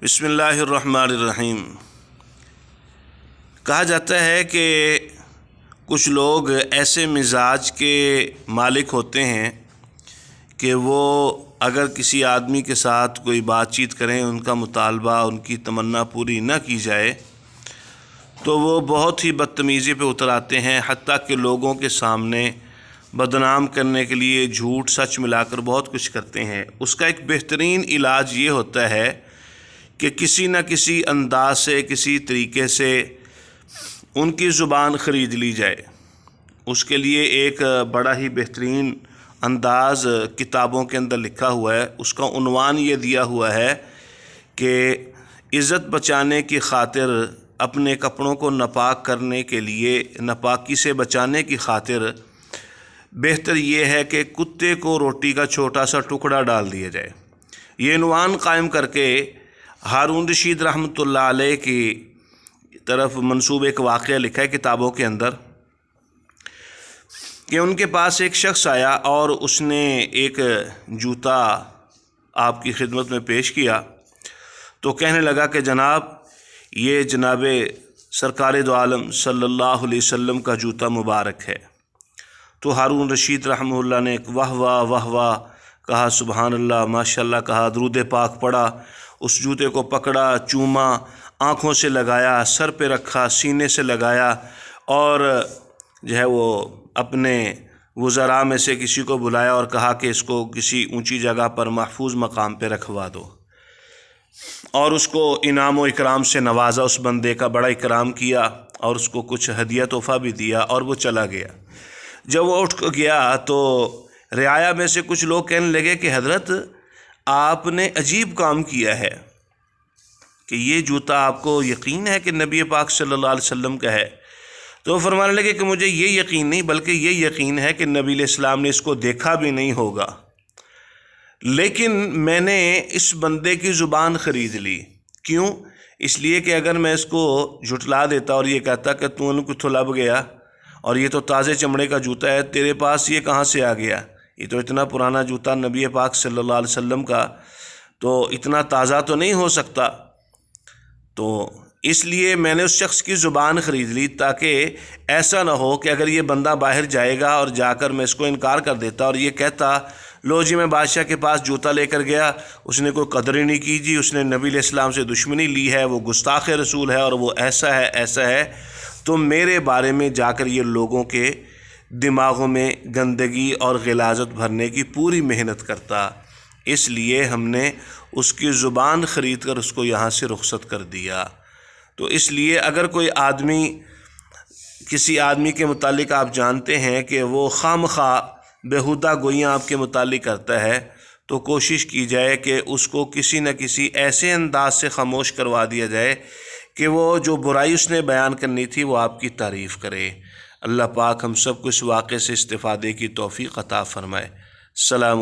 بسم اللہ الرحمن الرحیم۔ کہا جاتا ہے کہ کچھ لوگ ایسے مزاج کے مالک ہوتے ہیں کہ وہ اگر کسی آدمی کے ساتھ کوئی بات چیت کریں، ان کا مطالبہ، ان کی تمنا پوری نہ کی جائے تو وہ بہت ہی بدتمیزی پہ اتر آتے ہیں، حتیٰ کہ لوگوں کے سامنے بدنام کرنے کے لیے جھوٹ سچ ملا کر بہت کچھ کرتے ہیں۔ اس کا ایک بہترین علاج یہ ہوتا ہے کہ کسی نہ کسی انداز سے، کسی طریقے سے ان کی زبان خرید لی جائے۔ اس کے لیے ایک بڑا ہی بہترین انداز کتابوں کے اندر لکھا ہوا ہے۔ اس کا عنوان یہ دیا ہوا ہے کہ عزت بچانے کی خاطر، اپنے کپڑوں کو ناپاک کرنے کے لیے، ناپاکی سے بچانے کی خاطر بہتر یہ ہے کہ کتے کو روٹی کا چھوٹا سا ٹکڑا ڈال دیا جائے۔ یہ عنوان قائم کر کے ہارون رشید رحمۃ اللہ علیہ کی طرف منسوب ایک واقعہ لکھا ہے کتابوں کے اندر کہ ان کے پاس ایک شخص آیا اور اس نے ایک جوتا آپ کی خدمت میں پیش کیا تو کہنے لگا کہ جناب، یہ جناب سرکار دو عالم صلی اللہ علیہ وسلم کا جوتا مبارک ہے۔ تو ہارون رشید رحمہ اللہ نے ایک واہ واہ واہ واہ کہا، سبحان اللہ، ماشاء اللہ کہا، درود پاک پڑھا، اس جوتے کو پکڑا، چوما، آنکھوں سے لگایا، سر پہ رکھا، سینے سے لگایا، اور جو ہے وہ اپنے وزراء میں سے کسی کو بلایا اور کہا کہ اس کو کسی اونچی جگہ پر محفوظ مقام پہ رکھوا دو، اور اس کو انعام و اکرام سے نوازا۔ اس بندے کا بڑا اکرام کیا اور اس کو کچھ ہدیہ تحفہ بھی دیا اور وہ چلا گیا۔ جب وہ اٹھ گیا تو رعایا میں سے کچھ لوگ کہنے لگے کہ حضرت، آپ نے عجیب کام کیا ہے کہ یہ جوتا آپ کو یقین ہے کہ نبی پاک صلی اللہ علیہ وسلم کا ہے؟ تو وہ فرمانے لگے کہ مجھے یہ یقین نہیں، بلکہ یہ یقین ہے کہ نبی علیہ السلام نے اس کو دیکھا بھی نہیں ہوگا، لیکن میں نے اس بندے کی زبان خرید لی۔ کیوں؟ اس لیے کہ اگر میں اس کو جھٹلا دیتا اور یہ کہتا کہ تو ان کو تو لب گیا اور یہ تو تازے چمڑے کا جوتا ہے، تیرے پاس یہ کہاں سے آ گیا؟ یہ تو اتنا پرانا جوتا نبی پاک صلی اللہ علیہ وسلم کا تو اتنا تازہ تو نہیں ہو سکتا۔ تو اس لیے میں نے اس شخص کی زبان خرید لی تاکہ ایسا نہ ہو کہ اگر یہ بندہ باہر جائے گا اور جا کر میں اس کو انکار کر دیتا اور یہ کہتا، لو جی میں بادشاہ کے پاس جوتا لے کر گیا، اس نے کوئی قدر ہی نہیں کی، جی اس نے نبی علیہ السلام سے دشمنی لی ہے، وہ گستاخ رسول ہے اور وہ ایسا ہے ایسا ہے، تو میرے بارے میں جا کر یہ لوگوں کے دماغوں میں گندگی اور غلاظت بھرنے کی پوری محنت کرتا۔ اس لیے ہم نے اس کی زبان خرید کر اس کو یہاں سے رخصت کر دیا۔ تو اس لیے اگر کوئی آدمی، کسی آدمی کے متعلق آپ جانتے ہیں کہ وہ خواہ بیہودہ گوئیاں آپ کے متعلق کرتا ہے، تو کوشش کی جائے کہ اس کو کسی نہ کسی ایسے انداز سے خاموش کروا دیا جائے کہ وہ جو برائی اس نے بیان کرنی تھی وہ آپ کی تعریف کرے۔ اللہ پاک ہم سب کو اس واقعے سے استفادے کی توفیق عطا فرمائے۔ السلام